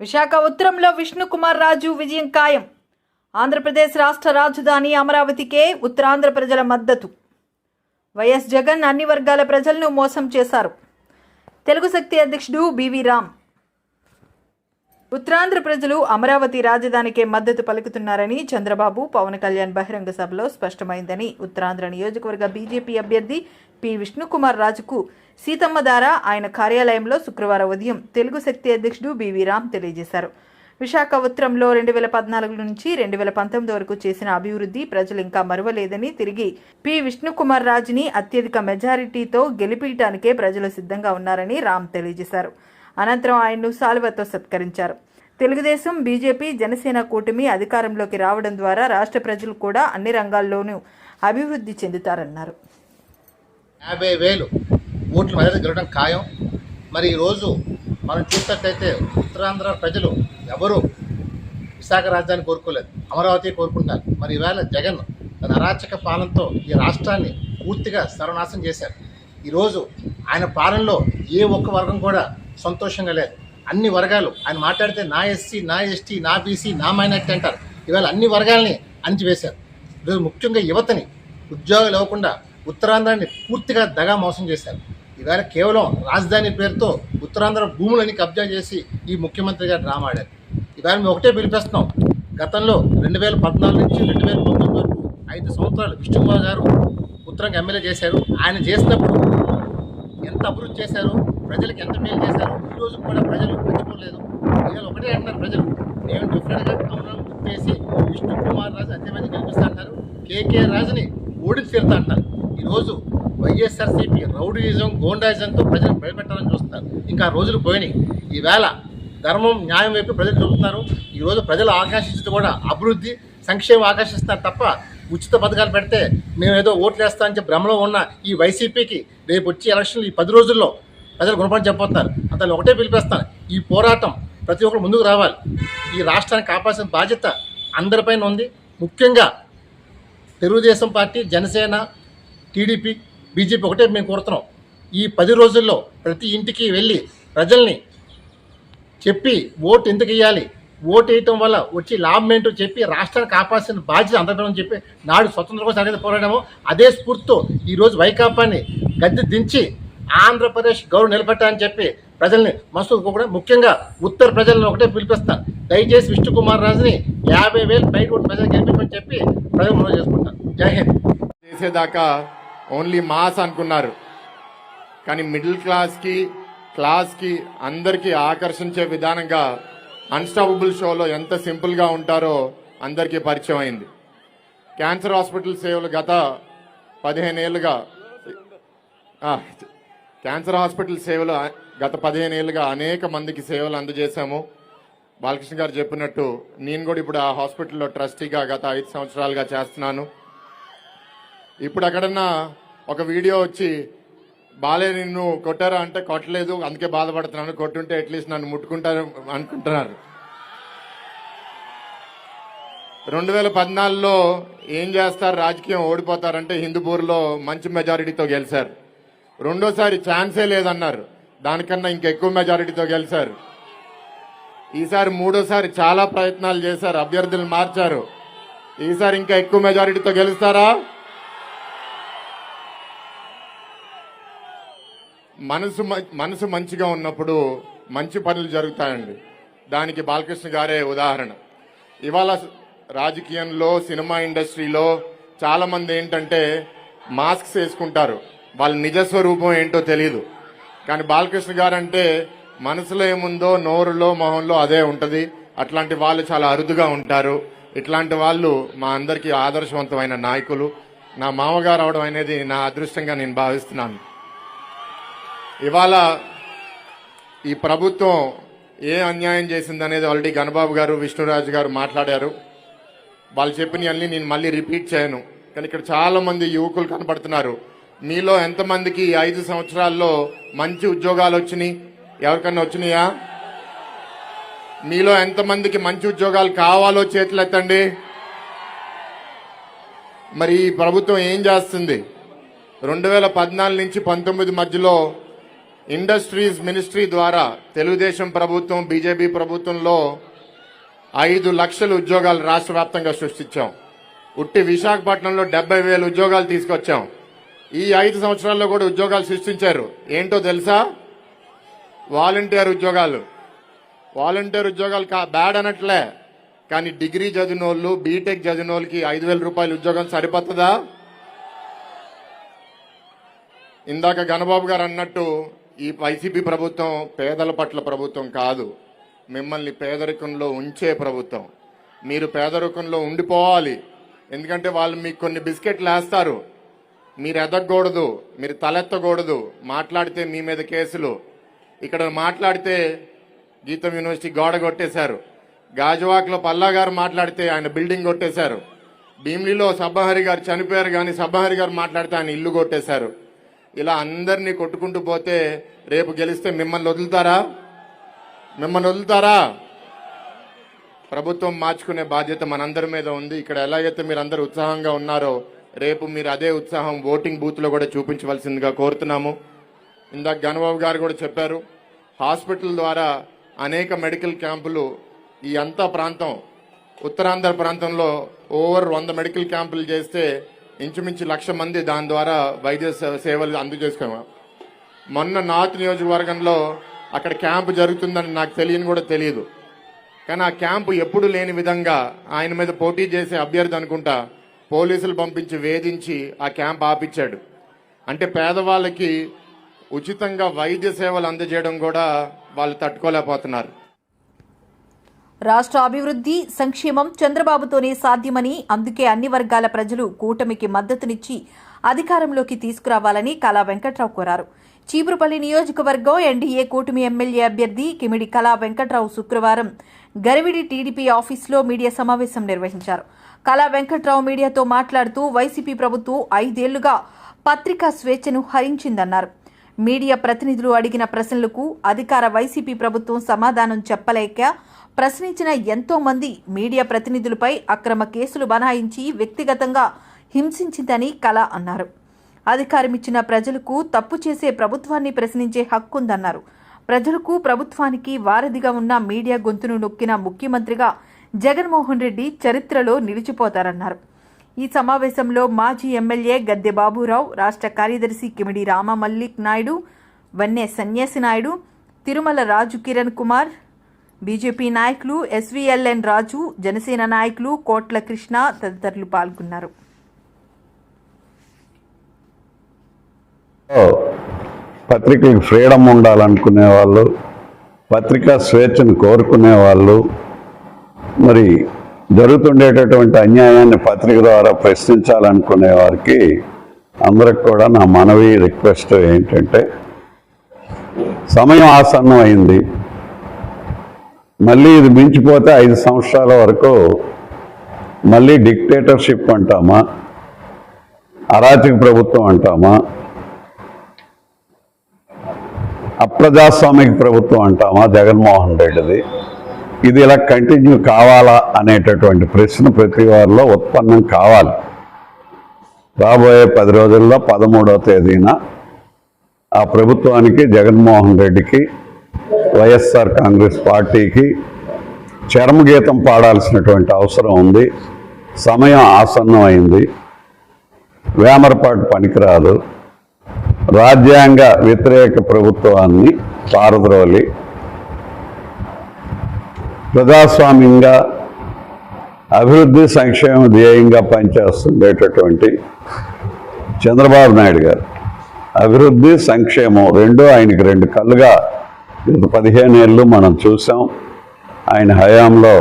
విశాఖ ఉత్తరంలో విష్ణుకుమార్ రాజు విజయం ఖాయం. ఆంధ్రప్రదేశ్ రాష్ట్ర రాజధాని అమరావతికే ఉత్తరాంధ్ర ప్రజల మద్దతు. వైఎస్ జగన్ అన్ని వర్గాల ప్రజలను మోసం చేశారు. తెలుగు శక్తి అధ్యక్షుడు బివి రామ్. ఉత్తరాంధ్ర ప్రజలు అమరావతి రాజధానికే మద్దతు పలుకుతున్నారని చంద్రబాబు, పవన్ కళ్యాణ్ బహిరంగ సభలో స్పష్టమైందని ఉత్తరాంధ్ర నియోజకవర్గ బీజేపీ అభ్యర్థి పి విష్ణుకుమార్ రాజుకు సీతమ్మ దార ఆయన కార్యాలయంలో శుక్రవారం ఉదయం తెలుగు శక్తి అధ్యక్షుడు బివి రామ్ తెలియజేశారు. విశాఖ ఉత్తరంలో 2014 నుంచి 2019 వరకు చేసిన అభివృద్ధి ప్రజలు ఇంకా మరువలేదని, తిరిగి పి విష్ణుకుమార్ రాజుని అత్యధిక మెజారిటీతో గెలిపించడానికే ప్రజలు సిద్ధంగా ఉన్నారని రామ్ తెలియజేశారు. అనంతరం ఆయన్ను సాల్వతో సత్కరించారు. తెలుగుదేశం, బీజేపీ, జనసేన కూటమి అధికారంలోకి రావడం ద్వారా రాష్ట్ర ప్రజలు కూడా అన్ని రంగాల్లోనూ అభివృద్ధి చెందుతారన్నారు. 50,000 ఓట్ల మెజారిటీ గెలవడం ఖాయం. మరి ఈరోజు మనం చూసినట్లయితే ఉత్తరాంధ్ర ప్రజలు ఎవరు విశాఖ రాజధాని కోరుకోలేదు, అమరావతి కోరుకుంటారు. మరి ఈవేళ జగన్ తన అరాచక పాలనతో ఈ రాష్ట్రాన్ని పూర్తిగా సర్వనాశనం చేశారు. ఈరోజు ఆయన పాలనలో ఏ ఒక్క వర్గం కూడా సంతోషంగా లేదు. అన్ని వర్గాలు ఆయన మాట్లాడితే నా ఎస్సీ, నా ఎస్టీ, నా బీసీ, నా మైనార్టీ అంటారు. ఇవాళ అన్ని వర్గాలని అణిచివేశారు. ఈరోజు ముఖ్యంగా యువతని ఉద్యోగాలు ఇవ్వకుండా ఉత్తరాంధ్రాన్ని పూర్తిగా దగా మోసం చేశారు. ఈవేళ కేవలం రాజధాని పేరుతో ఉత్తరాంధ్ర భూములని కబ్జా చేసి ఈ ముఖ్యమంత్రి గారు డ్రామా ఆడారు. ఈవేళ మేము ఒకటే పిలిపిస్తున్నాం. గతంలో 2014 నుంచి 2019 వరకు 5 సంవత్సరాలు విష్ణుకుమార్ గారు ఉత్తరాంధ్ర ఎమ్మెల్యే చేశారు. ఆయన చేసినప్పుడు ఎంత అభివృద్ధి చేశారు, ప్రజలకు ఎంత మేలు చేశారు, ఈ రోజు కూడా ప్రజలు మర్చిపోలేదు. ఇవాళ ఒకటే అంటున్నారు ప్రజలు, నేను డిఫరెంట్గా అమరావతి గుర్తు చేసి విష్ణుకుమార్ రాజు అత్యమంది గెలిపిస్తా అంటారు, కేకే రాజుని ఓడికి తీరుతా అంటారు. ఈరోజు వైఎస్ఆర్సీపీ రౌడీయిజం, గోండాయిజంతో ప్రజలు భయపెట్టాలని చూస్తున్నారు. ఇంకా రోజులు పోయినాయి. ఈవేళ ధర్మం, న్యాయం వైపు ప్రజలు చూపుతున్నారు. ఈరోజు ప్రజలు ఆకాంక్షించేది కూడా అభివృద్ధి, సంక్షేమం ఆకాంక్షిస్తున్నారు తప్ప ఉచిత పథకాలు పెడితే మేము ఏదో ఓట్లు వేస్తామని చెప్పి భ్రమలో ఉన్న ఈ వైసీపీకి రేపు వచ్చే ఎలక్షన్లు ఈ 10 రోజుల్లో ప్రజలు గుణపడి చెప్పబోతున్నారు. అంతలో ఒకటే పిలిపిస్తాను, ఈ పోరాటం ప్రతి ఒక్కరు ముందుకు రావాలి. ఈ రాష్ట్రాన్ని కాపాల్సిన బాధ్యత అందరిపైన ఉంది. ముఖ్యంగా Telugu Desam party, Janasena, TDP, BJP ఒకటే మేము కోరుతున్నాం. ఈ 10 రోజుల్లో ప్రతి ఇంటికి వెళ్ళి ప్రజల్ని చెప్పి ఓటు ఎందుకు వేయాలి, ఓటు వేయటం వల్ల వచ్చి లాభం ఏంటో చెప్పి రాష్ట్రాన్ని కాపాల్సిన బాధ్యత అందరిపైన చెప్పి నాడు స్వతంత్ర కోసం అనేది పోరాడము. అదే స్ఫూర్తితో ఈరోజు వైకాపాని గద్దె దించి ఆంధ్రప్రదేశ్ గౌరవం నిలబెట్టాలని చెప్పి ప్రజల్ని మనసు కూడా ముఖ్యంగా ఉత్తర ప్రజలను ఒకటే పిలిపిస్తాను. దయచేసి విష్ణుకుమార్ రాజుని 50,000 బయట ఓటు ప్రజలు గెలిపించమని చెప్పి ప్రజలు మనం చేసుకుంటారు. జై హింద్. చేసేదాకా ఓన్లీ మాస్ అనుకున్నారు, కానీ మిడిల్ క్లాస్కి అందరికీ ఆకర్షించే విధానంగా అన్స్టాపబుల్ షోలో ఎంత సింపుల్గా ఉంటారో అందరికీ పరిచయం అయింది. క్యాన్సర్ హాస్పిటల్ సేవలు గత 15 ఏళ్ళుగా క్యాన్సర్ హాస్పిటల్ సేవలు గత 15 ఏళ్ళుగా అనేక మందికి సేవలు అందజేశాము. బాలకృష్ణ గారు చెప్పినట్టు నేను కూడా ఇప్పుడు ఆ హాస్పిటల్లో ట్రస్టీగా గత 5 సంవత్సరాలుగా చేస్తున్నాను. ఇప్పుడు అక్కడన్నా ఒక వీడియో వచ్చి బాలే నిన్ను కొట్టారా అంటే కొట్టలేదు, అందుకే బాధపడుతున్నాను, కొట్టుంటే అట్లీస్ట్ నన్ను ముట్టుకుంటారు అనుకుంటున్నారు. 2014లో ఏం చేస్తారు, రాజకీయం ఓడిపోతారంటే హిందూపూర్లో మంచి మెజారిటీతో గెలిచారు. రెండోసారి ఛాన్సే లేదన్నారు, దానికన్నా ఇంకా ఎక్కువ మెజారిటీతో గెలిచారు. ఈసారి మూడోసారి చాలా ప్రయత్నాలు చేశారు, అభ్యర్థులు మార్చారు. ఈసారి ఇంకా ఎక్కువ మెజారిటీతో గెలుస్తారా? మనసు మంచిగా ఉన్నప్పుడు మంచి పనులు జరుగుతాయండి. దానికి బాలకృష్ణ గారే ఉదాహరణ. ఇవాళ రాజకీయంలో, సినిమా ఇండస్ట్రీలో చాలా మంది ఏంటంటే మాస్క్స్ వేసుకుంటారు, వాళ్ళ నిజస్వరూపం ఏంటో తెలియదు. కానీ బాలకృష్ణ గారు అంటే మనసులో ఏముందో నోరులో, మొహంలో అదే ఉంటది. అట్లాంటి వాళ్ళు చాలా అరుదుగా ఉంటారు. ఇట్లాంటి వాళ్ళు మా అందరికీ ఆదర్శవంతమైన నాయకులు. నా మామగారు అవడం అనేది నా అదృష్టంగా నేను భావిస్తున్నాను. ఇవాళ ఈ ప్రభుత్వం ఏ అన్యాయం చేసిందనేది ఆల్రెడీ గణబాబు గారు, విష్ణురాజు గారు మాట్లాడారు. వాళ్ళు చెప్పినవన్నీ నేను మళ్ళీ రిపీట్ చేయను. కానీ ఇక్కడ చాలా మంది యువకులు కనపడుతున్నారు. మీలో ఎంతమందికి 5 సంవత్సరాల్లో మంచి ఉద్యోగాలు వచ్చినాయి? ఎవరికన్నా వచ్చినాయా? మీలో ఎంతమందికి మంచి ఉద్యోగాలు కావాలో చేతులు ఎత్తండి. మరి ఈ ప్రభుత్వం ఏం చేస్తుంది? 2014 నుంచి 19 మధ్యలో ఇండస్ట్రీస్ మినిస్ట్రీ ద్వారా తెలుగుదేశం ప్రభుత్వం బీజేపీ ప్రభుత్వంలో 5 లక్షల ఉద్యోగాలు రాష్ట్ర వ్యాప్తంగా సృష్టించాం. ఉట్టి విశాఖపట్నంలో 70,000 ఉద్యోగాలు తీసుకొచ్చాం. ఈ 5 సంవత్సరాల్లో కూడా ఉద్యోగాలు సృష్టించారు. ఏంటో తెలుసా? వాలంటీర్ ఉద్యోగాలు. వాలంటీర్ ఉద్యోగాలు బ్యాడ్ అనట్లే, కానీ డిగ్రీ చదివిన వాళ్ళు, బీటెక్ చదివిన వాళ్ళకి 5,000 రూపాయల ఉద్యోగం సరిపోతుందా? ఇందాక గణబాబు గారు అన్నట్టు ఈ వైసీపీ ప్రభుత్వం పేదల పట్ల ప్రభుత్వం కాదు, మిమ్మల్ని పేదరికంలో ఉంచే ప్రభుత్వం. మీరు పేదరికంలో ఉండిపోవాలి. ఎందుకంటే వాళ్ళు మీకు కొన్ని బిస్కెట్లు వేస్తారు, మీరు ఎదగకూడదు, మీరు తలెత్తకూడదు, మాట్లాడితే మీ మీద కేసులు. ఇక్కడ మాట్లాడితే గీతం యూనివర్సిటీ గోడ కొట్టేశారు, గాజువాక్లో పల్లా గారు మాట్లాడితే ఆయన బిల్డింగ్ కొట్టేశారు, భీమిలిలో సబ్బహరి గారు చనిపోయారు కానీ సబ్బహరి గారు మాట్లాడితే ఆయన ఇల్లు కొట్టేశారు. ఇలా అందరినీ కొట్టుకుంటూ పోతే రేపు గెలిస్తే మిమ్మల్ని వదులుతారా? మిమ్మల్ని వదులుతారా? ప్రభుత్వం మార్చుకునే బాధ్యత మనందరి మీద ఉంది. ఇక్కడ ఎలాగైతే మీరు అందరూ ఉత్సాహంగా ఉన్నారో రేపు మీరు అదే ఉత్సాహం ఓటింగ్ బూత్లో కూడా చూపించవలసిందిగా కోరుతున్నాము. ఇందాక గణబాబు గారు కూడా చెప్పారు, హాస్పిటల్ ద్వారా అనేక మెడికల్ క్యాంపులు ఈ అంతా ప్రాంతం ఉత్తరాంధ్ర ప్రాంతంలో ఓవర్ 100 మెడికల్ క్యాంపులు చేస్తే ఇంచుమించు 1,00,000 మంది దాని ద్వారా వైద్య సేవలు అందజేసుకున్నాం. మొన్న నార్త్ నియోజకవర్గంలో అక్కడ క్యాంపు జరుగుతుందని నాకు తెలియని కూడా తెలియదు, కానీ ఆ క్యాంపు ఎప్పుడు లేని విధంగా ఆయన మీద పోటీ చేసే అభ్యర్థి అనుకుంటా పోలీసులు పంపించి వేధించి ఆ క్యాంప్ ఆపిచ్చాడు. అంటే పేదవాళ్ళకి ఉచితంగా వైద్య సేవలు అందజేయడం కూడా వాళ్ళు తట్టుకోలేకపోతున్నారు. రాష్ట్ర అభివృద్ధి సంక్షేమం చంద్రబాబుతోనే సాధ్యమని, అందుకే అన్ని వర్గాల ప్రజలు కూటమికి మద్దతునిచ్చి అధికారంలోకి తీసుకురావాలని కళా వెంకట్రావు కోరారు. చీపురుపల్లి నియోజకవర్గం ఎన్డీఏ కూటమి ఎమ్మెల్యే అభ్యర్థి కిమిడి కళా వెంకట్రావు శుక్రవారం గరివిడి టీడీపీ ఆఫీసులో మీడియా సమావేశం నిర్వహించారు. కళా వెంకట్రావు మీడియాతో మాట్లాడుతూ వైసీపీ ప్రభుత్వం 5 ఏళ్లుగా పత్రికా స్వేచ్ఛను హరించిందన్నారు. మీడియా ప్రతినిధులు అడిగిన ప్రశ్నలకు అధికార వైసీపీ ప్రభుత్వం సమాధానం చెప్పలేక ప్రశ్నించిన ఎంతో మంది మీడియా ప్రతినిధులపై అక్రమ కేసులు బనాయించి వ్యక్తిగతంగా హింసించిందని కళ అన్నారు. అధికారమిచ్చిన ప్రజలకు తప్పు చేసే ప్రభుత్వాన్ని ప్రశ్నించే హక్కుందన్నారు. ప్రజలకు ప్రభుత్వానికి వారధిగా ఉన్న మీడియా గొంతును నొక్కిన ముఖ్యమంత్రిగా జగన్మోహన్ రెడ్డి చరిత్రలో నిలిచిపోతారన్నారు. ఈ సమావేశంలో మాజీ ఎమ్మెల్యే గద్దె బాబురావు, రాష్ట్ర కార్యదర్శి కిమిడి రామమల్లిక్ నాయుడు, వన్నె సన్యాసి నాయుడు, తిరుమల రాజు కిరణ్ కుమార్, బీజేపీ నాయకులు ఎస్వీఎల్ఎన్ రాజు, జనసేన నాయకులు కోట్ల కృష్ణ తదితరులు పాల్గొన్నారు. పత్రికలకు ఫ్రీడమ్ ఉండాలనుకునే వాళ్ళు, పత్రికా స్వేచ్ఛను కోరుకునే వాళ్ళు, మరి జరుగుతుండేటటువంటి అన్యాయాన్ని పత్రిక ద్వారా ప్రశ్నించాలనుకునే వారికి అందరికి కూడా నా మనవి రిక్వెస్ట్ ఏంటంటే, సమయం ఆసన్నం అయింది. మళ్ళీ ఇది మించిపోతే 5 సంవత్సరాల వరకు మళ్ళీ డిక్టేటర్షిప్ అంటామా, అరాచక ప్రభుత్వం అంటామా, అప్రజాస్వామిక ప్రభుత్వం అంటామా జగన్మోహన్ రెడ్డిది. ఇది ఇలా కంటిన్యూ కావాలా అనేటటువంటి ప్రశ్న ప్రతి వారిలో ఉత్పన్నం కావాలి. రాబోయే 10 రోజుల్లో 13వ తేదీన ఆ ప్రభుత్వానికి, జగన్మోహన్ రెడ్డికి, వైఎస్ఆర్ కాంగ్రెస్ పార్టీకి చరమగీతం పాడాల్సినటువంటి అవసరం ఉంది. సమయం ఆసన్నం అయింది. వేమరపాటు పనికిరాదు. రాజ్యాంగ వ్యతిరేక ప్రభుత్వాన్ని పారద్రోలి ప్రజాస్వామ్యంగా అభివృద్ధి సంక్షేమ ధ్యేయంగా పనిచేస్తుండేటటువంటి చంద్రబాబు నాయుడు గారు అభివృద్ధి సంక్షేమం రెండూ ఆయనకి 2 కళ్ళుగా గత 15 ఏళ్ళు మనం చూసాం. ఆయన హయాంలో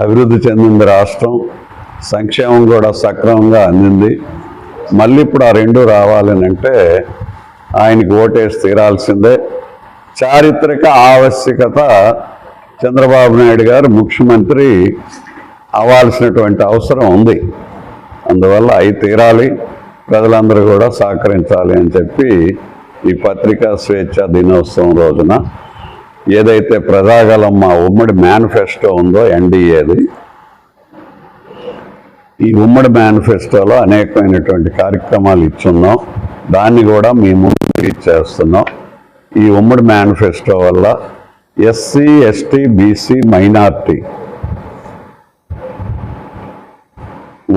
అభివృద్ధి చెందింది రాష్ట్రం, సంక్షేమం కూడా సక్రమంగా అందింది. మళ్ళీ ఇప్పుడు ఆ 2 రావాలని అంటే ఆయనకి ఓటేసి తీరాల్సిందే. చారిత్రక ఆవశ్యకత చంద్రబాబు నాయుడు గారు ముఖ్యమంత్రి అవ్వాల్సినటువంటి అవసరం ఉంది. అందువల్ల అవి తీరాలి, ప్రజలందరూ కూడా సహకరించాలి అని చెప్పి ఈ పత్రికా స్వేచ్ఛ దినోత్సవం రోజున ఏదైతే ప్రజాగలం మా ఉమ్మడి మేనిఫెస్టో ఉందో ఎన్డీఏది, ఈ ఉమ్మడి మేనిఫెస్టోలో అనేకమైనటువంటి కార్యక్రమాలు ఇచ్చున్నాం. దాన్ని కూడా మీ ముందు ఇచ్చేస్తున్నాం. ఈ ఉమ్మడి మేనిఫెస్టో వల్ల ఎస్సీ, ఎస్టీ, బీసీ, మైనార్టీ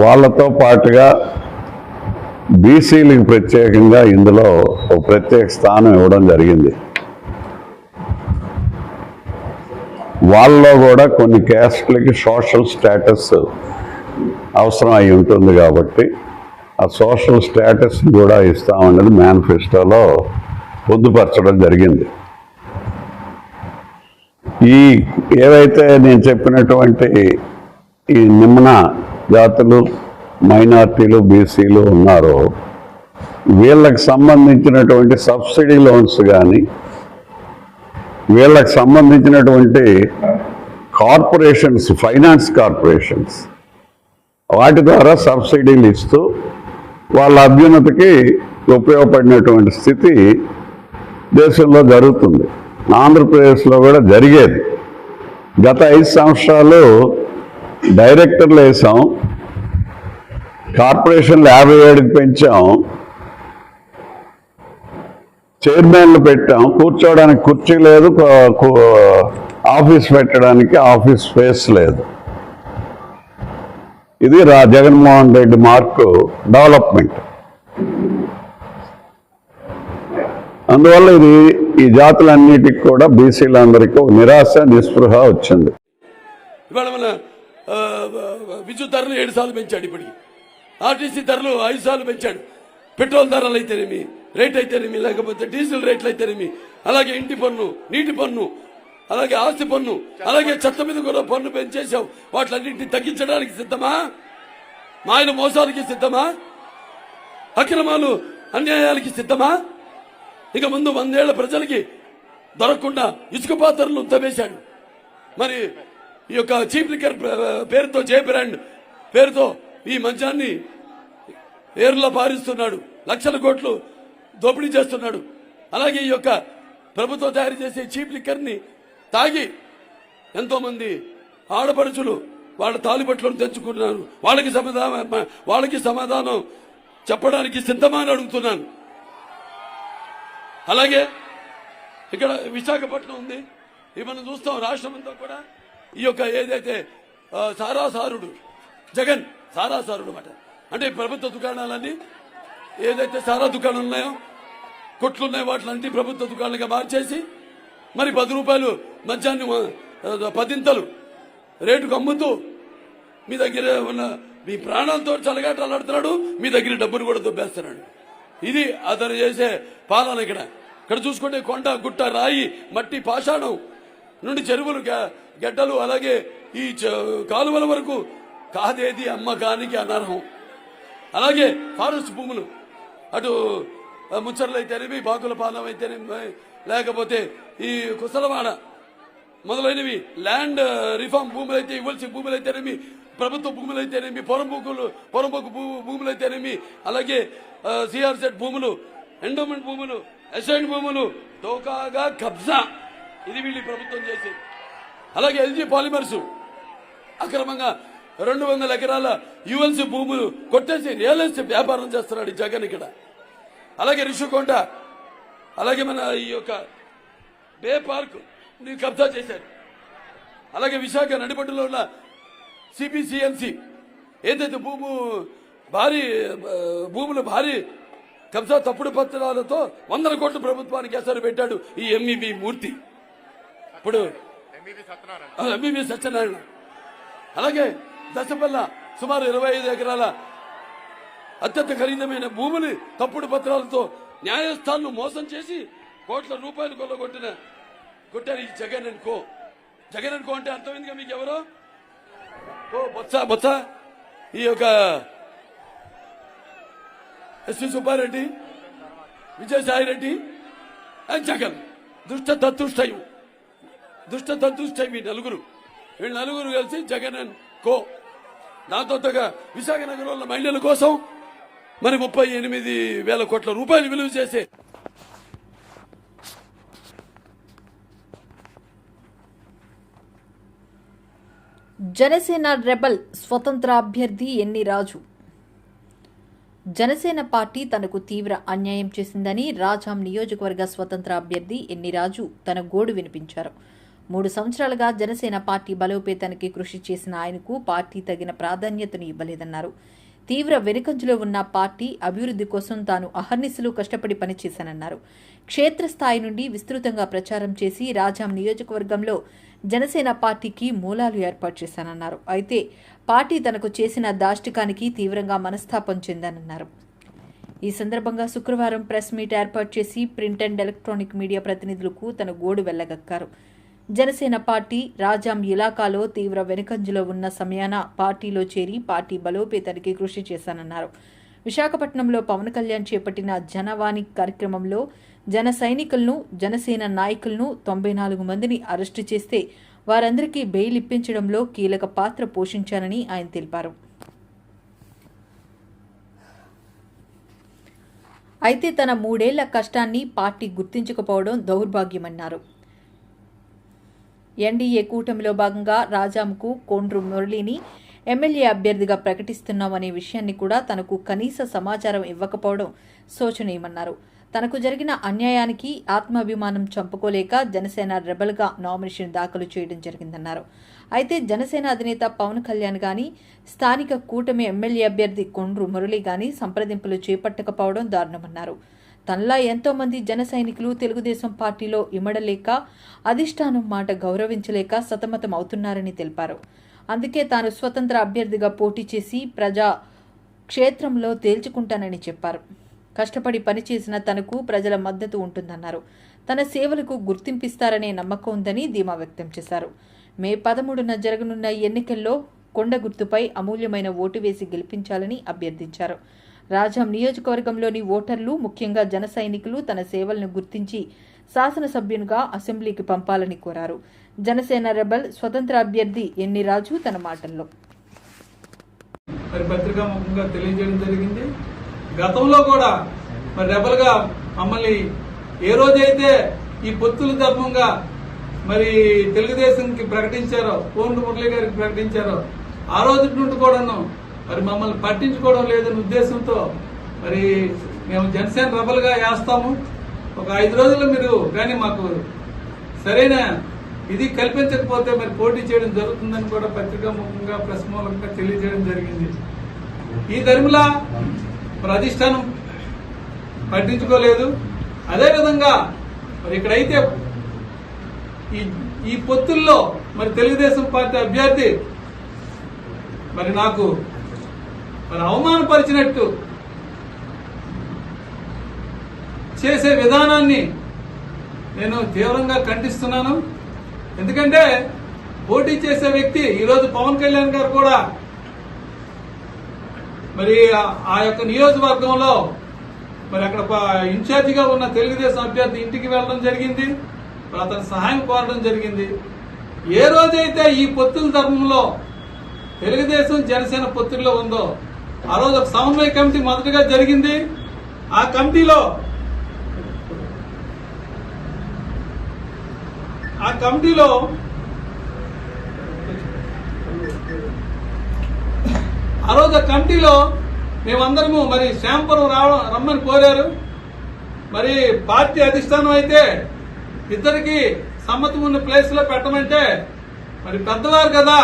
వాళ్ళతో పాటుగా బీసీలకు ప్రత్యేకంగా ఇందులో ఒక ప్రత్యేక స్థానం ఇవ్వడం జరిగింది. వాళ్ళలో కూడా కొన్ని క్యాస్ట్లకి సోషల్ స్టేటస్ అవసరం అయి ఉంటుంది కాబట్టి ఆ సోషల్ స్టేటస్ కూడా ఇస్తామన్నది మేనిఫెస్టోలో పొందుపరచడం జరిగింది. ఈ ఏవైతే నేను చెప్పినటువంటి ఈ నిమ్న జాతులు, మైనార్టీలు, బీసీలు ఉన్నారో వీళ్ళకి సంబంధించినటువంటి సబ్సిడీ లోన్స్ కానీ వీళ్ళకి సంబంధించినటువంటి కార్పొరేషన్స్, ఫైనాన్స్ కార్పొరేషన్స్ వాటి ద్వారా సబ్సిడీలు ఇస్తూ వాళ్ళ అభ్యున్నతికి ఉపయోగపడినటువంటి స్థితి దేశంలో జరుగుతుంది. ఆంధ్రప్రదేశ్లో కూడా జరిగేది. గత 5 సంవత్సరాలు డైరెక్టర్లు వేసాం, కార్పొరేషన్లు 57కి పెంచాం, చైర్మన్లు పెట్టాం, కూర్చోవడానికి కుర్చీ లేదు, ఆఫీస్ పెట్టడానికి ఆఫీస్ స్పేస్ లేదు. ఇది జగన్మోహన్ రెడ్డి మార్కు డెవలప్మెంట్. అందువల్ల ఇది ఈ జాతులన్నిటికి కూడా బీసీలందరికీ నిరాశ, నిస్పృహ వచ్చింది. ఇవాళ మన విద్యుత్ ధరలు 7 సార్లు పెంచాడు. ఇప్పటికి ఆర్టీసీ ధరలు 5 సార్లు పెంచాడు. పెట్రోల్ ధరలు అయితేనేమి, రేట్ అయితేనేమి, లేకపోతే డీజిల్ రేట్లు అయితేనేమి, అలాగే ఇంటి పన్ను, నీటి పన్ను, అలాగే ఆస్తి పన్ను, అలాగే చెత్త మీద కూడా పన్ను పెంచేశావు. వాటిలన్నింటినీ తగ్గించడానికి సిద్ధమా? మాయల మోసాలకి సిద్ధమా? అక్రమాలు, అన్యాయాలకి సిద్ధమా? ఇక ముందు 100 ఏళ్ల ప్రజలకి దొరకకుండా ఇసుక పాత్రలు తవ్వేశాడు. మరి ఈ యొక్క చీప్ లిక్కర్ పేరుతో, జే బ్రాండ్ పేరుతో ఈ మద్యాన్ని ఏరులో పారిస్తున్నాడు. లక్షల కోట్లు దోపిడీ చేస్తున్నాడు. అలాగే ఈ యొక్క ప్రభుత్వం తయారు చేసే చీప్ లిక్కర్ ని తాగి ఎంతో మంది ఆడపడుచులు వాళ్ళ తాలిబట్లను తెచ్చుకున్నారు. వాళ్ళకి సమాధానం చెప్పడానికి సిద్ధమా అని అడుగుతున్నాను. అలాగే ఇక్కడ విశాఖపట్నం ఉంది. ఇవి మనం చూస్తాం. రాష్ట్రం అంతా కూడా ఈ యొక్క ఏదైతే సారాసారుడు జగన్ సారాసారుడు అన్నమాట. అంటే ప్రభుత్వ దుకాణాలన్నీ ఏదైతే సారా దుకాణాలు ఉన్నాయో, కొట్లున్నాయో, వాటిలన్నీ ప్రభుత్వ దుకాణాలుగా మార్చేసి మరి 10 రూపాయలు మద్యాన్ని 10 రేటుకు అమ్ముతూ మీ దగ్గర ఉన్న మీ ప్రాణాలతో చలగాటాలు ఆడుతున్నాడు. మీ దగ్గర డబ్బును కూడా దొబ్బేస్తున్నాడు. ఇది అతను చేసే పాలన. ఇక్కడ చూసుకుంటే కొండ, గుట్ట, రాయి, మట్టి, పాషాణం నుండి చెరువులు, గడ్డలు, అలాగే ఈ కాలువల వరకు కాదేది అమ్మకానికి అనర్హం. అలాగే ఫారెస్ట్ భూములు, అటు ముచ్చర్లు అయితేనేమి, బాకుల పాలెం అయితేనేమి, లేకపోతే ఈ కుసలవాడ మొదలైనవి ల్యాండ్ రిఫార్మ్ భూములు అయితే, ఇవ్వాల్సిన భూములు అయితేనేమి, ప్రభుత్వ భూములు అయితేనేమి, పొరంబొక్కు భూములు అయితేనేమి, అలాగే సిఆర్సెట్ భూములు, ఎండోమెంట్ భూములు, అసైన్ భూములు తోకాగా కబ్జా. ఇది వీళ్ళు ప్రభుత్వం చేసేది. అలాగే ఎల్జీ పాలిమర్స్ అక్రమంగా 200 ఎకరాల యుఎల్సి భూములు కొట్టేసి రియల్ ఎస్టేట్ వ్యాపారం చేస్తున్నాడు జగన్ ఇక్కడ. అలాగే రిషికొండ, అలాగే మన ఈ యొక్క బే పార్క్ కబ్జా చేశారు. అలాగే విశాఖ నడిబొడ్డులో ఉన్న సిపిసిఎన్సి ఏదైతే భూములు భారీ కబ్జా, తప్పుడు పత్రాలతో 100 కోట్ల ప్రభుత్వానికి ఎసరు పెట్టాడు ఈ ఎంఈబి మూర్తి. ఇప్పుడు ఎంఈబి సత్యనారాయణ. అలాగే దశపల్ల సుమారు 25 ఎకరాల అత్యంత ఖరీదమైన భూములు తప్పుడు పత్రాలతో న్యాయస్థానాలు మోసం చేసి కోట్ల రూపాయలు కొట్టారు ఈ Jagan and co. Jagan and co అంటే అర్థమైందిగా మీకు ఎవరో? బొత్స, ఈ యొక్క ఎస్వి సుబ్బారెడ్డి, విజయసాయిరెడ్డి అండ్ జగన్. దుష్ట తత్తుష్టయం వీళ్ళు నలుగురు కలిసి జగన్ అండ్ కో. దాంతో విశాఖ నగరంలో మహిళల కోసం మరి 38,000 కోట్ల రూపాయలు విలువ చేసే జనసేన రెబల్ స్వతంత్ర అభ్యర్థి ఎన్ని రాజు జనసేన పార్టీ తనకు తీవ్ర అన్యాయం చేసిందని రాజాం నియోజకవర్గ స్వతంత్ర అభ్యర్థి ఎన్ని రాజు తన గోడు వినిపించారు. 3 సంవత్సరాలుగా జనసేన పార్టీ బలోపేతానికి కృషి చేసిన ఆయనకు పార్టీ తగిన ప్రాధాన్యతను ఇవ్వలేదన్నారు. తీవ్ర వెనుకంజలో ఉన్న పార్టీ అభివృద్ధి కోసం తాను అహర్నిశలు కష్టపడి పనిచేశానన్నారు. క్షేత్రస్థాయి నుండి విస్తృతంగా ప్రచారం చేసి రాజాం నియోజకవర్గంలో జనసేన పార్టీకి మూలాలు ఏర్పాటు చేశానన్నారు. అయితే పార్టీ తనకు చేసిన దాష్టికానికి తీవ్రంగా మనస్తాపం చెందానన్నారు. ఈ సందర్భంగా శుక్రవారం ప్రెస్ మీట్ ఏర్పాటు చేసి ప్రింట్ అండ్ ఎలక్ట్రానిక్ మీడియా ప్రతినిధులకు తన గోడు వెళ్లగక్కారు. జనసేన పార్టీ రాజాం ఇలాకాలో తీవ్ర వెనుకంజలో ఉన్న సమయాన పార్టీలో చేరి పార్టీ బలోపేతానికి కృషి చేశానన్నారు. విశాఖపట్నంలో పవన్ కళ్యాణ్ చేపట్టిన జనవాణి కార్యక్రమంలో జన సైనికులను, జనసేన నాయకులను 94 మందిని అరెస్టు చేస్తే వారందరికీ బెయిల్ ఇప్పించడంలో కీలక పాత్ర పోషించానని ఆయన తెలిపారు. అయితే తన 3 ఏళ్ల కష్టాన్ని పార్టీ గుర్తించకపోవడం దౌర్భాగ్యమన్నారు. ఎన్డీఏ కూటమిలో భాగంగా రాజాంకు కొండ్రు మురళిని ఎమ్మెల్యే అభ్యర్థిగా ప్రకటిస్తున్నామనే విషయాన్ని కూడా తనకు కనీస సమాచారం ఇవ్వకపోవడం శోచనీయమన్నారు. తనకు జరిగిన అన్యాయానికి ఆత్మాభిమానం చంపుకోలేక జనసేన రెబల్గా నామినేషన్ దాఖలు చేయడం జరిగిందన్నారు. అయితే జనసేన అధినేత పవన్ కళ్యాణ్ గాని, స్థానిక కూటమి ఎమ్మెల్యే అభ్యర్థి కొండ్రు మురళి గాని సంప్రదింపులు చేపట్టకపోవడం దారుణమన్నారు. తనలా ఎంతో మంది జన సైనికులు తెలుగుదేశం పార్టీలో ఇమడలేక, అధిష్టానం మాట గౌరవించలేక సతమతం అవుతున్నారని తెలిపారు. అందుకే తాను స్వతంత్ర అభ్యర్థిగా పోటీ చేసి ప్రజా క్షేత్రంలో తేల్చుకుంటానని చెప్పారు. కష్టపడి పనిచేసిన తనకు ప్రజల మద్దతు ఉంటుందన్నారు. తన సేవలకు గుర్తింపిస్తారనే నమ్మకం ఉందని ధీమా వ్యక్తం చేశారు. మే 13న జరగనున్న ఎన్నికల్లో కొండ గుర్తుపై అమూల్యమైన ఓటు వేసి గెలిపించాలని అభ్యర్థించారు. రాజాం నియోజకవర్గంలోని ఓటర్లు, ముఖ్యంగా జన సైనికులు తన సేవలను గుర్తించి శాసనసభ్యునిగా అసెంబ్లీకి పంపాలని కోరారు. జనసేన రెబల్ స్వతంత్ర అభ్యర్థి ఎన్ని రాజు తన మాటల్లో పత్రికాముఖంగా తెలియజేయడం జరిగింది. గతంలో కూడా రెబల్ గా మమ్మల్ని ఏ రోజైతే ఈ పొత్తుల ధర్మంగా తెలుగుదేశంకి ప్రకటించారో, కోండ్రు మురళి గారికి ప్రకటించారో, ఆ రోజు నుండి కూడాను మమ్మల్ని పట్టించుకోవడం లేదనే ఉద్దేశంతో మేము జనసేన రెబల్ గా వేస్తాము, ఒక 5 రోజుల్లో మీరు కానీ మాకు సరైన ఇది కల్పించకపోతే పోటీ చేయడం జరుగుతుందని కూడా పత్రికాముఖంగా ప్రెస్ మూలంగా తెలియజేయడం జరిగింది. ఈ ధర్మిలా అధిష్టానం పట్టించుకోలేదు. అదేవిధంగా ఇక్కడైతే ఈ పొత్తుల్లో తెలుగుదేశం పార్టీ అభ్యర్థి నాకు అవమానపరిచినట్టు చేసే విధానాన్ని నేను తీవ్రంగా ఖండిస్తున్నాను. ఎందుకంటే పోటీ చేసే వ్యక్తి ఈరోజు పవన్ కళ్యాణ్ గారు కూడా ఆ యొక్క నియోజకవర్గంలో అక్కడ ఇన్ఛార్జిగా ఉన్న తెలుగుదేశం అభ్యర్థి ఇంటికి వెళ్లడం జరిగింది, అతని సహాయం కోరడం జరిగింది. ఏ రోజైతే ఈ పొత్తుల ధర్మంలో తెలుగుదేశం జనసేన పొత్తుల్లో ఉందో ఆ రోజు ఒక సమన్వయ కమిటీ మొదటగా జరిగింది. ఆ కమిటీలో మేమందరము శ్యాంపురం రమ్మని కోరారు. పార్టీ అధిష్టానం అయితే ఇద్దరికి సమ్మతం ఉన్న ప్లేస్ లో పెట్టమంటే పెద్దవారు కదా,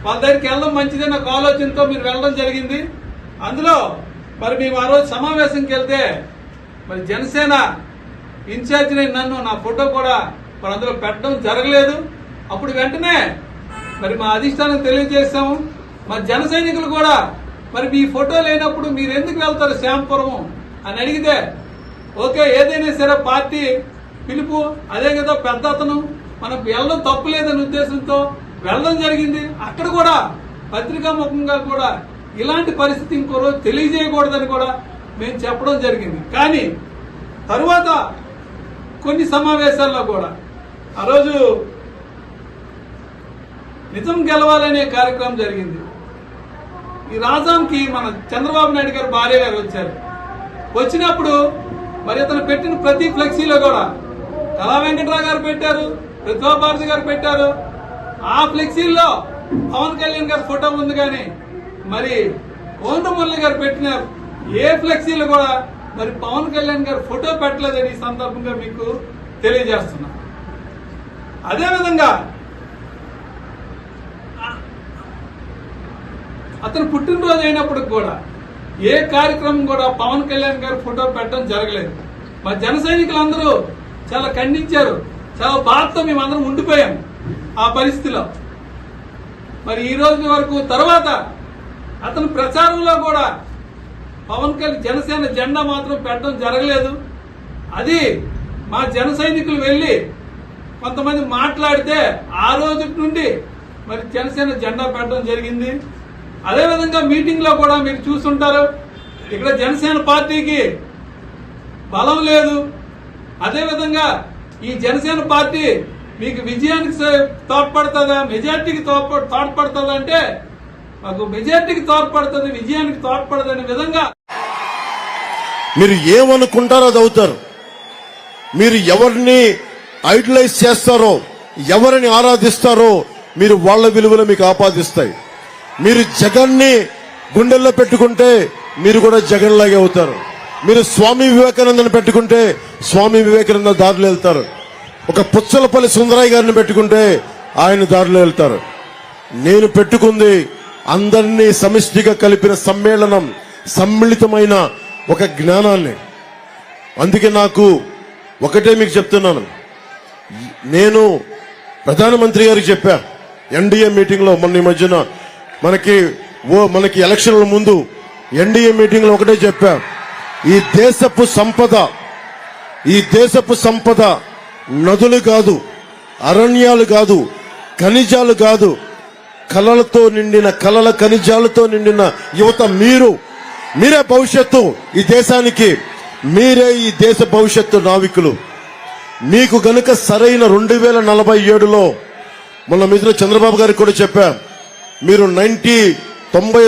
వాళ్ళ దగ్గరికి వెళ్ళడం మంచిదని ఒక ఆలోచనతో మీరు వెళ్ళడం జరిగింది. అందులో మేము ఆ రోజు సమావేశంకి వెళ్తే జనసేన ఇన్ఛార్జిని నన్ను నా ఫోటో కూడా అందులో పెట్టడం జరగలేదు. అప్పుడు వెంటనే మా అధిష్టానం తెలియజేశాము. జన సైనికులు కూడా మీ ఫోటో లేనప్పుడు మీరు ఎందుకు వెళ్తారు శ్యాంపురము అని అడిగితే, ఓకే ఏదైనా సరే పార్టీ పిలుపు, అదే కదా పెద్ద అతను, మనకు వెళ్ళడం తప్పులేదనే ఉద్దేశంతో వెళ్ళడం జరిగింది. అక్కడ కూడా పత్రికాముఖంగా కూడా ఇలాంటి పరిస్థితి ఇంకో రోజు తెలియజేయకూడదని కూడా మేము చెప్పడం జరిగింది. కానీ తరువాత కొన్ని సమావేశాల్లో కూడా ఆ రోజు నిజం గెలవాలనే కార్యక్రమం జరిగింది. ఈ రాజాంకి మన చంద్రబాబు నాయుడు గారు భార్య గారు వచ్చారు. వచ్చినప్పుడు అతను పెట్టిన ప్రతి ఫ్లెక్సీలో కూడా కళా వెంకటరావు గారు పెట్టారు, ప్రతిభా భారతి గారు పెట్టారు. ఆ ఫ్లెక్సీల్లో పవన్ కళ్యాణ్ గారి ఫోటో ఉంది. కానీ కొండ్రు మురళి గారు పెట్టిన ఏ ఫ్లెక్సీలు కూడా మరి పవన్ కళ్యాణ్ గారు ఫోటో పెట్టలేదని ఈ సందర్భంగా మీకు తెలియజేస్తున్నా. అదేవిధంగా అతను పుట్టినరోజు అయినప్పటికి కూడా ఏ కార్యక్రమం కూడా పవన్ కళ్యాణ్ గారు ఫోటో పెట్టడం జరగలేదు. మా జన సైనికులందరూ చాలా ఖండించారు, చాలా బాధతో మేమందరం ఉండిపోయాం ఆ పరిస్థితిలో. మరి ఈ రోజు వరకు తర్వాత అతను ప్రచారంలో కూడా పవన్ కళ్యాణ్ జనసేన జెండా మాత్రం పెట్టడం జరగలేదు. అది మా జన సైనికులు వెళ్లి కొంతమంది మాట్లాడితే ఆ రోజు నుండి మరి జనసేన జెండా పెట్టడం జరిగింది. అదేవిధంగా మీటింగ్ లో కూడా మీరు చూస్తుంటారు, ఇక్కడ జనసేన పార్టీకి బలం లేదు. అదేవిధంగా ఈ జనసేన పార్టీ మీకు విజయానికి తోడ్పడుతుందా, మెజార్టీకి తోడ్పడుతుందా అంటే మాకు మెజార్టీకి తోడ్పడుతుంది, విజయానికి తోడ్పడుతుంది విధంగా మీరు ఏమనుకుంటారో అది అవుతారు. మీరు ఎవరిని ఐడలైజ్ చేస్తారో, ఎవరిని ఆరాధిస్తారో మీరు వాళ్ళ విలువలు మీకు ఆపాదిస్తాయి. మీరు జగన్ని గుండెల్లో పెట్టుకుంటే మీరు కూడా జగన్ లాగే అవుతారు. మీరు స్వామి వివేకానందను పెట్టుకుంటే స్వామి వివేకానంద దారిలో వెళ్తారు. ఒక పుచ్చలపల్లి సుందరయ్య గారిని పెట్టుకుంటే ఆయన దారిలో వెళ్తారు. నేను పెట్టుకుంది అందరినీ సమిష్టిగా కలిపిన సమ్మేళనం, సమ్మిళితమైన ఒక జ్ఞానాన్ని. అందుకే నాకు ఒకటే మీకు చెప్తున్నాను, నేను ప్రధానమంత్రి గారికి చెప్పా ఎన్డీఏ మీటింగ్ లో, మొన్న ఈ మధ్యన మనకి ఎలక్షన్ల ముందు ఎన్డీఏ మీటింగ్ లో ఒకటే చెప్పా, ఈ దేశపు సంపద నదులు కాదు, అరణ్యాలు కాదు, ఖనిజాలు కాదు, కలల ఖనిజాలతో నిండిన యువత మీరే భవిష్యత్తు ఈ దేశానికి. మీరే ఈ దేశ భవిష్యత్తు నావికులు. మీకు గనుక సరైన 2047లో మొన్న మిత్రులు చంద్రబాబు గారికి కూడా చెప్పా, మీరు 90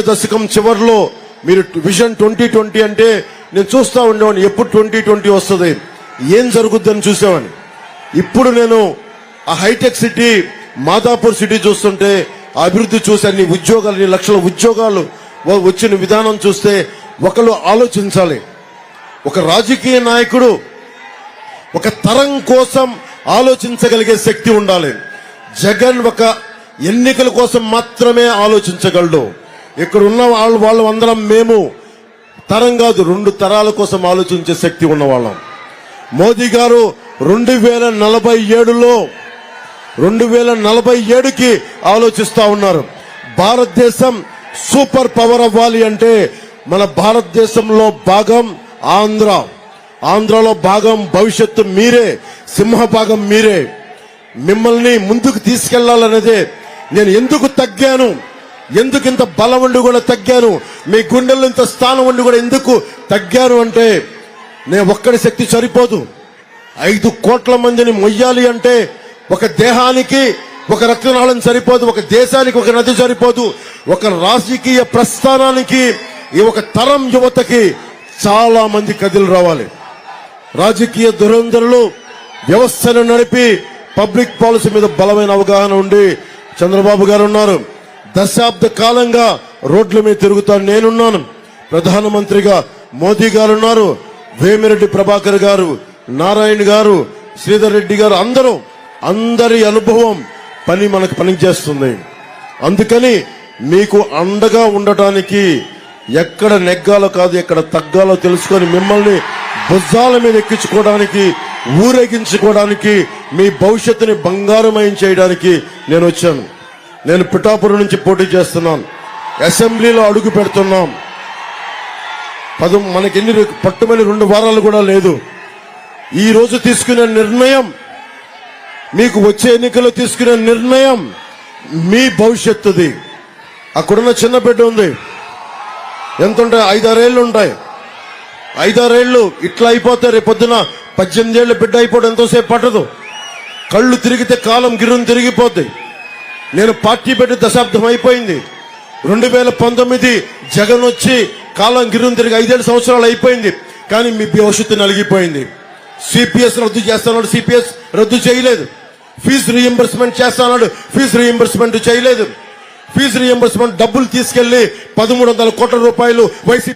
దశకం చివరిలో మీరు విజన్ 2020 అంటే నేను చూస్తా ఉండేవాడిని, ఎప్పుడు 2020 వస్తుంది, ఏం జరుగుద్దని చూసేవాడిని. ఇప్పుడు నేను ఆ హైటెక్ సిటీ, మాదాపూర్ సిటీ చూస్తుంటే ఆ అభివృద్ధి చూసి అన్ని ఉద్యోగాలు, లక్షల ఉద్యోగాలు వచ్చిన విధానం చూస్తే ఒకళ్ళు ఆలోచించాలి. ఒక రాజకీయ నాయకుడు ఒక తరం కోసం ఆలోచించగలిగే శక్తి ఉండాలి. జగన్ ఒక ఎన్నికల కోసం మాత్రమే ఆలోచించగలడు. ఇక్కడ ఉన్న వాళ్ళు అందరం మేము తరం కాదు, 2 తరాల కోసం ఆలోచించే శక్తి ఉన్నవాళ్ళం. మోదీ గారు 2047కి ఆలోచిస్తా ఉన్నారు. భారతదేశం సూపర్ పవర్ అవ్వాలి అంటే మన భారతదేశంలో భాగం ఆంధ్రాలో భాగం భవిష్యత్తు మీరే, సింహభాగం మీరే. మిమ్మల్ని ముందుకు తీసుకెళ్లాలనేదే నేను ఎందుకు తగ్గాను, ఎందుకు ఇంత బలం ఉండి కూడా తగ్గాను, మీ గుండెల్లో ఇంత స్థానం ఉండి కూడా ఎందుకు తగ్గాను అంటే, నేను ఒక్కడి శక్తి సరిపోదు. 5 కోట్ల మందిని మొయ్యాలి అంటే ఒక దేహానికి ఒక రక్తనాళం సరిపోదు, ఒక దేశానికి ఒక నది సరిపోదు, ఒక రాజకీయ ప్రస్థానానికి ఈ ఒక తరం యువతకి చాలా మంది కదిలి రావాలి. రాజకీయ ధురంధరులు వ్యవస్థను నడిపి పబ్లిక్ పాలసీ మీద బలమైన అవగాహన ఉండి చంద్రబాబు గారు ఉన్నారు. దశాబ్ద కాలంగా రోడ్ల మీద తిరుగుతాను నేనున్నాను. ప్రధానమంత్రిగా మోదీ గారు ఉన్నారు, వేమిరెడ్డి ప్రభాకర్ గారు, నారాయణ గారు, శ్రీధర్ రెడ్డి గారు, అందరి అనుభవం మనకు పనిచేస్తుంది. అందుకని మీకు అండగా ఉండటానికి ఎక్కడ నెగ్గాలో కాదు, ఎక్కడ తగ్గాలో తెలుసుకొని మిమ్మల్ని భుజాల మీద ఎక్కించుకోవడానికి, ఊరేగించుకోవడానికి, మీ భవిష్యత్తుని బంగారమయం చేయడానికి నేను వచ్చాను. నేను పిఠాపురం నుంచి పోటీ చేస్తున్నాను, అసెంబ్లీలో అడుగు పెడుతున్నాం. మనకి పట్టుమని 2 వారాలు కూడా లేదు. ఈ రోజు తీసుకునే నిర్ణయం, మీకు వచ్చే ఎన్నికల్లో తీసుకునే నిర్ణయం మీ భవిష్యత్తుది. అక్కడున్న చిన్న బిడ్డ ఉంది, ఎంత ఉంటాయి, 5-6 ఏళ్ళు ఉంటాయి. 5-6 ఏళ్ళు ఇట్లా అయిపోతే రేపొద్దున 18 ఏళ్ళ బిడ్డ అయిపోవడం ఎంతోసేపు పట్టదు. కళ్ళు తిరిగితే కాలం గిరుని తిరిగిపోద్ది. నేను పార్టీ పెట్టి దశాబ్దం అయిపోయింది. 2019 జగన్ వచ్చి కాలం గిరుని తిరిగి 5 సంవత్సరాలు అయిపోయింది. కానీ మీ భవిష్యత్తు నలిగిపోయింది. సిపిఎస్ రద్దు చేస్తాడు, సిపిఎస్ రద్దు చేయలేదు. ఫీజు రీఎంబర్స్మెంట్ చేస్తాడు, ఫీజు రీఎంబర్స్మెంట్ చేయలేదు. ఫీజు రీఎంబర్స్మెంట్ డబ్బులు తీసుకెళ్లి 1300 కోట్ల రూపాయలు వైసీపీ